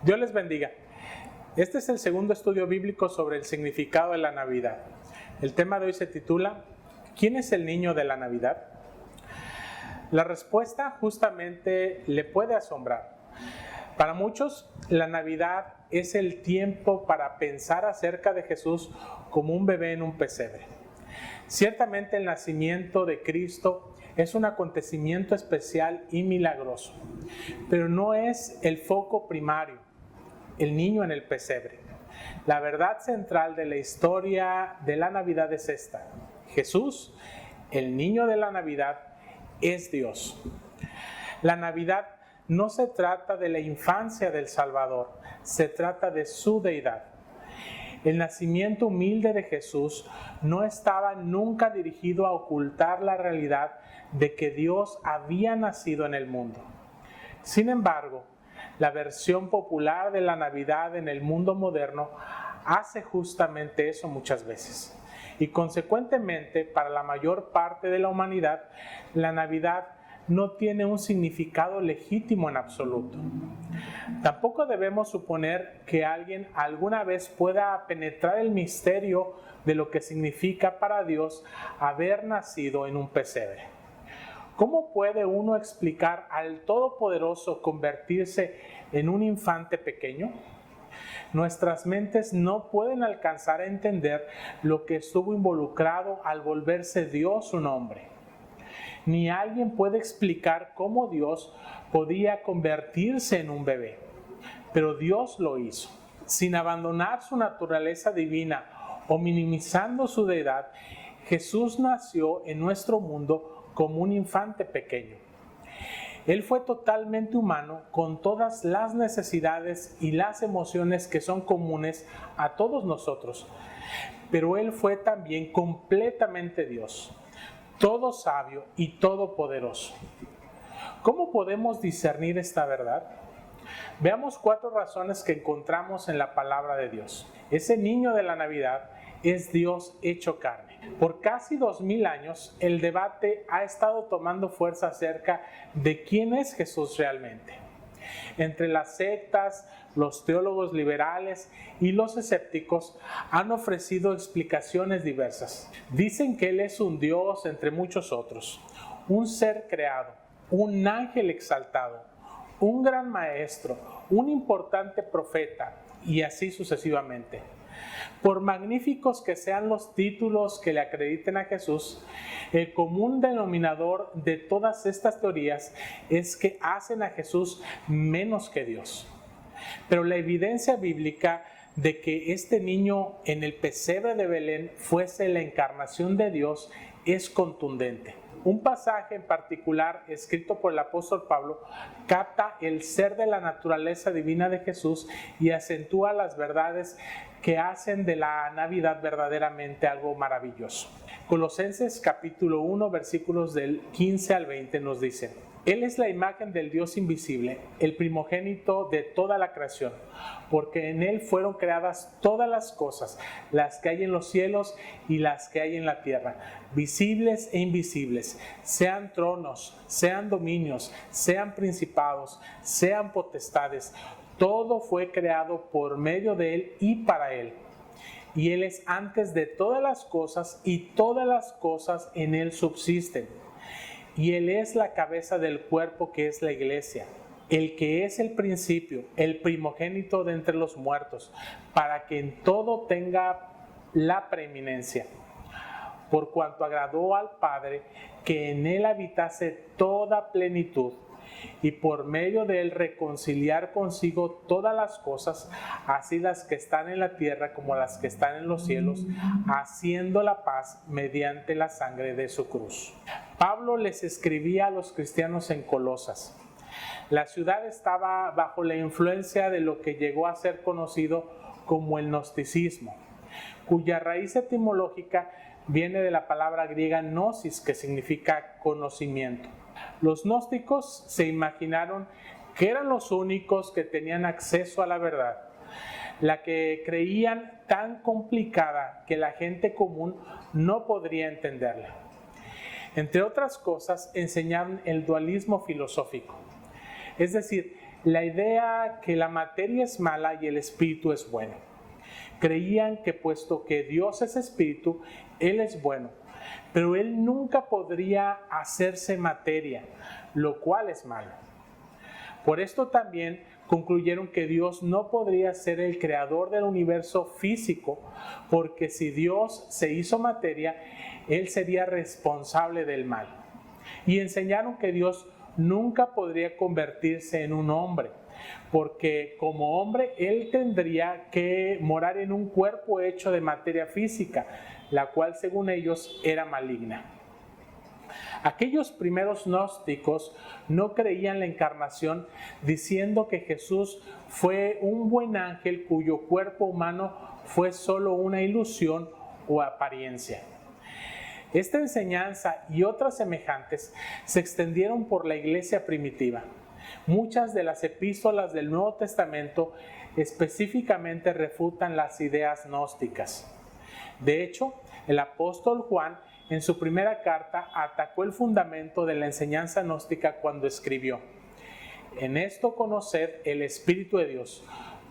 Dios les bendiga. Este es el segundo estudio bíblico sobre el significado de la Navidad. El tema de hoy se titula ¿Quién es el niño de la Navidad? La respuesta justamente le puede asombrar. Para muchos, la Navidad es el tiempo para pensar acerca de Jesús como un bebé en un pesebre. Ciertamente el nacimiento de Cristo es un acontecimiento especial y milagroso, pero no es el foco primario, el niño en el pesebre. La verdad central de la historia de la Navidad es esta: Jesús, el niño de la Navidad, es Dios. La Navidad no se trata de la infancia del Salvador, se trata de su deidad. El nacimiento humilde de Jesús no estaba nunca dirigido a ocultar la realidad de que Dios había nacido en el mundo. Sin embargo, la versión popular de la Navidad en el mundo moderno hace justamente eso muchas veces. Y consecuentemente, para la mayor parte de la humanidad, la Navidad no tiene un significado legítimo en absoluto. Tampoco debemos suponer que alguien alguna vez pueda penetrar el misterio de lo que significa para Dios haber nacido en un pesebre. ¿Cómo puede uno explicar al Todopoderoso convertirse en un infante pequeño? Nuestras mentes no pueden alcanzar a entender lo que estuvo involucrado al volverse Dios un hombre. Ni alguien puede explicar cómo Dios podía convertirse en un bebé. Pero Dios lo hizo. Sin abandonar su naturaleza divina o minimizando su deidad, Jesús nació en nuestro mundo como un infante pequeño. Él fue totalmente humano, con todas las necesidades y las emociones que son comunes a todos nosotros. Pero Él fue también completamente Dios, todo sabio y todopoderoso. ¿Cómo podemos discernir esta verdad? Veamos 4 razones que encontramos en la palabra de Dios. Ese niño de la Navidad es Dios hecho carne. Por casi 2000 años, el debate ha estado tomando fuerza acerca de quién es Jesús realmente. Entre las sectas, los teólogos liberales y los escépticos han ofrecido explicaciones diversas. Dicen que Él es un Dios entre muchos otros, un ser creado, un ángel exaltado, un gran maestro, un importante profeta y así sucesivamente. Por magníficos que sean los títulos que le acrediten a Jesús, el común denominador de todas estas teorías es que hacen a Jesús menos que Dios. Pero la evidencia bíblica de que este niño en el pesebre de Belén fuese la encarnación de Dios es contundente. Un pasaje en particular, escrito por el apóstol Pablo, capta el ser de la naturaleza divina de Jesús y acentúa las verdades que hacen de la Navidad verdaderamente algo maravilloso. Colosenses capítulo 1, versículos del 15 al 20 nos dicen: Él es la imagen del Dios invisible, el primogénito de toda la creación, porque en Él fueron creadas todas las cosas, las que hay en los cielos y las que hay en la tierra, visibles e invisibles, sean tronos, sean dominios, sean principados, sean potestades. Todo fue creado por medio de Él y para Él. Y Él es antes de todas las cosas y todas las cosas en Él subsisten. Y Él es la cabeza del cuerpo que es la iglesia, el que es el principio, el primogénito de entre los muertos, para que en todo tenga la preeminencia. Por cuanto agradó al Padre que en Él habitase toda plenitud, y por medio de Él reconciliar consigo todas las cosas, así las que están en la tierra como las que están en los cielos, haciendo la paz mediante la sangre de su cruz. Pablo les escribía a los cristianos en Colosas. La ciudad estaba bajo la influencia de lo que llegó a ser conocido como el gnosticismo, cuya raíz etimológica viene de la palabra griega gnosis, que significa conocimiento. Los gnósticos se imaginaron que eran los únicos que tenían acceso a la verdad, la que creían tan complicada que la gente común no podría entenderla. Entre otras cosas, enseñaron el dualismo filosófico, es decir, la idea que la materia es mala y el espíritu es bueno. Creían que puesto que Dios es espíritu, Él es bueno, pero Él nunca podría hacerse materia, lo cual es malo. Por esto también concluyeron que Dios no podría ser el creador del universo físico, porque si Dios se hizo materia, Él sería responsable del mal. Y enseñaron que Dios nunca podría convertirse en un hombre, porque como hombre Él tendría que morar en un cuerpo hecho de materia física, la cual según ellos era maligna. Aquellos primeros gnósticos no creían la encarnación, diciendo que Jesús fue un buen ángel cuyo cuerpo humano fue solo una ilusión o apariencia. Esta enseñanza y otras semejantes se extendieron por la iglesia primitiva. Muchas de las epístolas del Nuevo Testamento específicamente refutan las ideas gnósticas. De hecho, el apóstol Juan en su primera carta atacó el fundamento de la enseñanza gnóstica cuando escribió: en esto conoced el Espíritu de Dios.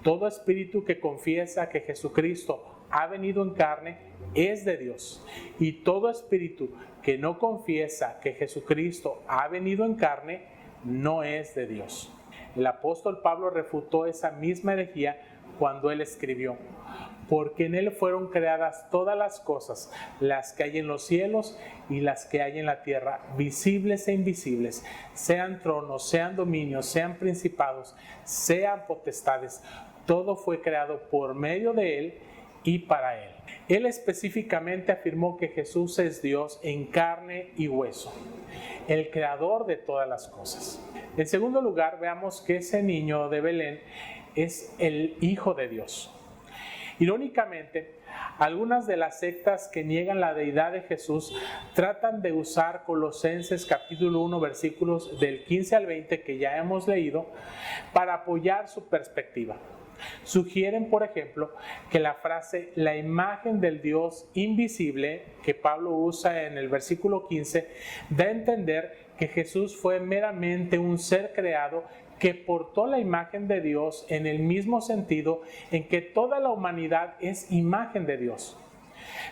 Todo espíritu que confiesa que Jesucristo ha venido en carne es de Dios, y todo espíritu que no confiesa que Jesucristo ha venido en carne no es de Dios. El apóstol Pablo refutó esa misma herejía cuando él escribió: porque en Él fueron creadas todas las cosas, las que hay en los cielos y las que hay en la tierra, visibles e invisibles, sean tronos, sean dominios, sean principados, sean potestades. Todo fue creado por medio de Él y para Él. Él específicamente afirmó que Jesús es Dios en carne y hueso, el creador de todas las cosas. En segundo lugar, veamos que ese niño de Belén es el Hijo de Dios. Irónicamente, algunas de las sectas que niegan la deidad de Jesús tratan de usar Colosenses capítulo 1 versículos del 15 al 20 que ya hemos leído para apoyar su perspectiva. Sugieren, por ejemplo, que la frase la imagen del Dios invisible que Pablo usa en el versículo 15 da a entender que Jesús fue meramente un ser creado que portó la imagen de Dios en el mismo sentido en que toda la humanidad es imagen de Dios.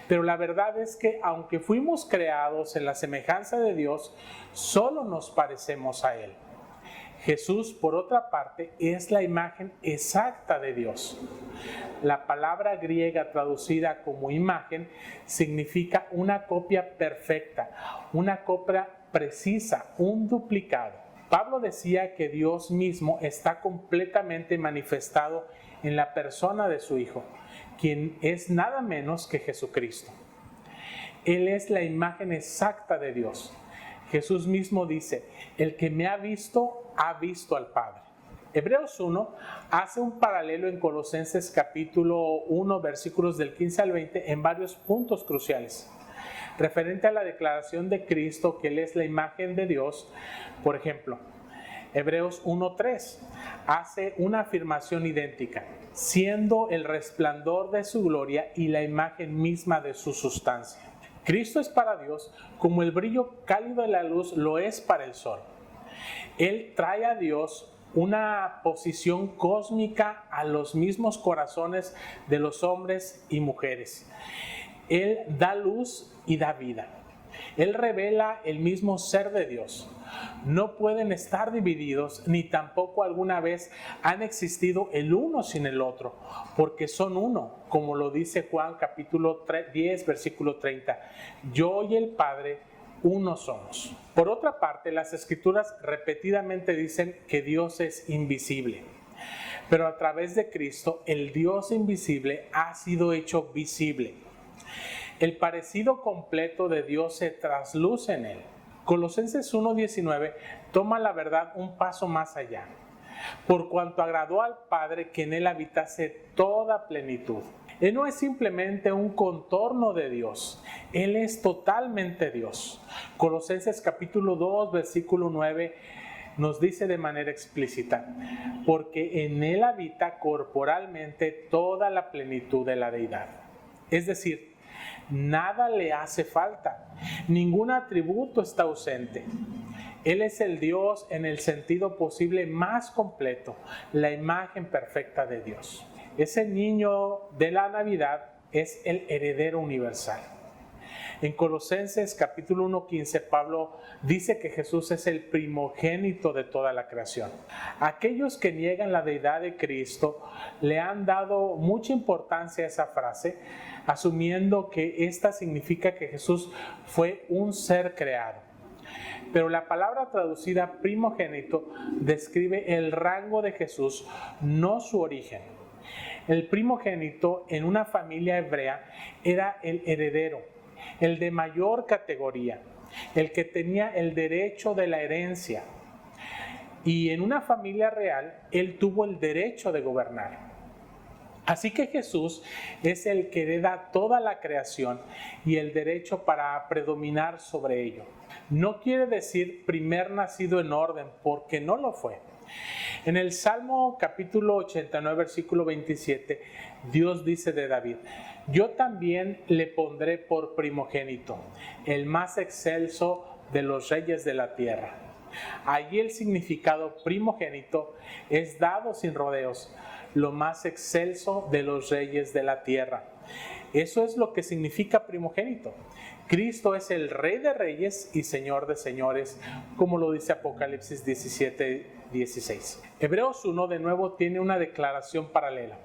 Pero la verdad es que aunque fuimos creados en la semejanza de Dios, solo nos parecemos a Él. Jesús, por otra parte, es la imagen exacta de Dios. La palabra griega traducida como imagen significa una copia perfecta, una copia precisa, un duplicado. Pablo decía que Dios mismo está completamente manifestado en la persona de su Hijo, quien es nada menos que Jesucristo. Él es la imagen exacta de Dios. Jesús mismo dice: el que me ha visto al Padre. Hebreos 1 hace un paralelo en Colosenses capítulo 1 versículos del 15 al 20 en varios puntos cruciales. Referente a la declaración de Cristo que Él es la imagen de Dios, por ejemplo, Hebreos 1:3 hace una afirmación idéntica: siendo el resplandor de su gloria y la imagen misma de su sustancia. Cristo es para Dios como el brillo cálido de la luz lo es para el sol. Él trae a Dios una posición cósmica a los mismos corazones de los hombres y mujeres. Él da luz y da vida. Él revela el mismo ser de Dios. No pueden estar divididos, ni tampoco alguna vez han existido el uno sin el otro, porque son uno, como lo dice Juan capítulo 10, versículo 30. Yo y el Padre, uno somos. Por otra parte, las Escrituras repetidamente dicen que Dios es invisible. Pero a través de Cristo, el Dios invisible ha sido hecho visible. El parecido completo de Dios se trasluce en Él. Colosenses 1:19 toma la verdad un paso más allá. Por cuanto agradó al Padre que en Él habitase toda plenitud. Él no es simplemente un contorno de Dios, Él es totalmente Dios. Colosenses capítulo 2, versículo 9 nos dice de manera explícita: porque en Él habita corporalmente toda la plenitud de la deidad. Es decir, nada le hace falta, ningún atributo está ausente. Él es el Dios en el sentido posible más completo, la imagen perfecta de Dios. Ese niño de la Navidad es el heredero universal. En Colosenses capítulo 1:15, Pablo dice que Jesús es el primogénito de toda la creación. Aquellos que niegan la deidad de Cristo le han dado mucha importancia a esa frase, asumiendo que esta significa que Jesús fue un ser creado. Pero la palabra traducida primogénito describe el rango de Jesús, no su origen. El primogénito en una familia hebrea era el heredero, el de mayor categoría, el que tenía el derecho de la herencia. Y en una familia real, él tuvo el derecho de gobernar. Así que Jesús es el que hereda toda la creación y el derecho para predominar sobre ello. No quiere decir primer nacido en orden, porque no lo fue. En el Salmo capítulo 89, versículo 27, Dios dice de David: yo también le pondré por primogénito, el más excelso de los reyes de la tierra. Allí el significado primogénito es dado sin rodeos, lo más excelso de los reyes de la tierra. Eso es lo que significa primogénito. Cristo es el Rey de Reyes y Señor de Señores, como lo dice Apocalipsis 17:16. Hebreos 1 de nuevo tiene una declaración paralela.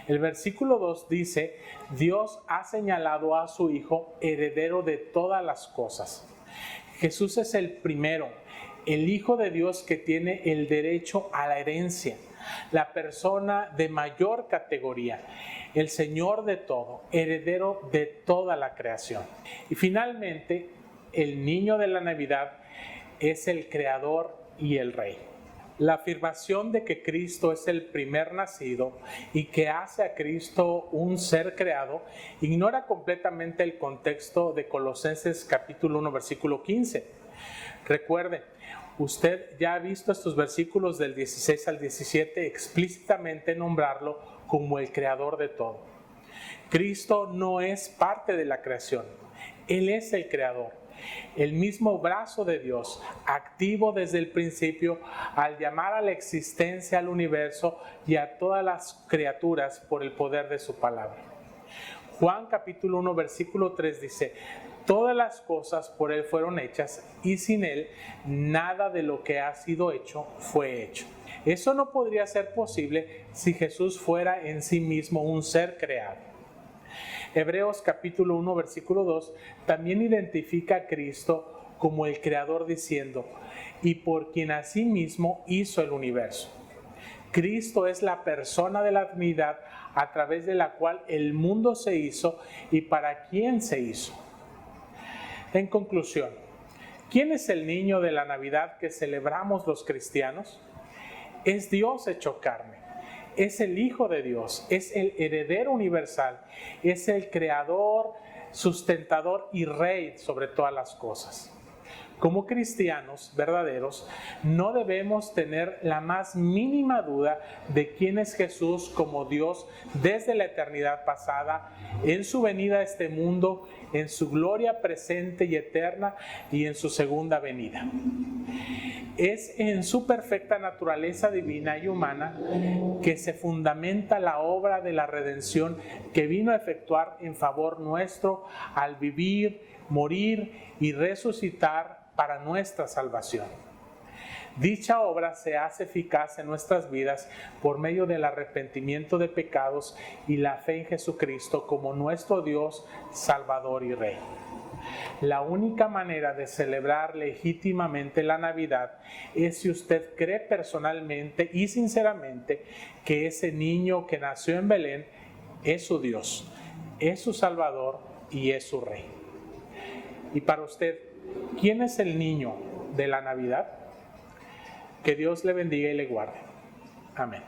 El versículo 2 dice: Dios ha señalado a su Hijo heredero de todas las cosas. Jesús es el primero, el Hijo de Dios que tiene el derecho a la herencia, la persona de mayor categoría, el Señor de todo, heredero de toda la creación. Y finalmente, el niño de la Navidad es el Creador y el Rey. La afirmación de que Cristo es el primer nacido y que hace a Cristo un ser creado ignora completamente el contexto de Colosenses capítulo 1, versículo 15. Recuerde, usted ya ha visto estos versículos del 16 al 17 explícitamente nombrarlo como el creador de todo. Cristo no es parte de la creación, Él es el creador. El mismo brazo de Dios, activo desde el principio al llamar a la existencia al universo y a todas las criaturas por el poder de su palabra. Juan capítulo 1 versículo 3 dice: todas las cosas por Él fueron hechas y sin Él nada de lo que ha sido hecho fue hecho. Eso no podría ser posible si Jesús fuera en sí mismo un ser creado. Hebreos capítulo 1 versículo 2 también identifica a Cristo como el creador diciendo: y por quien asimismo hizo el universo. Cristo es la persona de la Trinidad a través de la cual el mundo se hizo y para quien se hizo. En conclusión, ¿quién es el niño de la Navidad que celebramos los cristianos? Es Dios hecho carne. Es el Hijo de Dios, es el heredero universal, es el creador, sustentador y rey sobre todas las cosas. Como cristianos verdaderos, no debemos tener la más mínima duda de quién es Jesús como Dios desde la eternidad pasada, en su venida a este mundo, en su gloria presente y eterna y en su segunda venida. Es en su perfecta naturaleza divina y humana que se fundamenta la obra de la redención que vino a efectuar en favor nuestro al vivir, morir y resucitar para nuestra salvación. Dicha obra se hace eficaz en nuestras vidas por medio del arrepentimiento de pecados y la fe en Jesucristo como nuestro Dios, Salvador y Rey. La única manera de celebrar legítimamente la Navidad es si usted cree personalmente y sinceramente que ese niño que nació en Belén es su Dios, es su Salvador y es su Rey. Y para usted, ¿quién es el niño de la Navidad? Que Dios le bendiga y le guarde. Amén.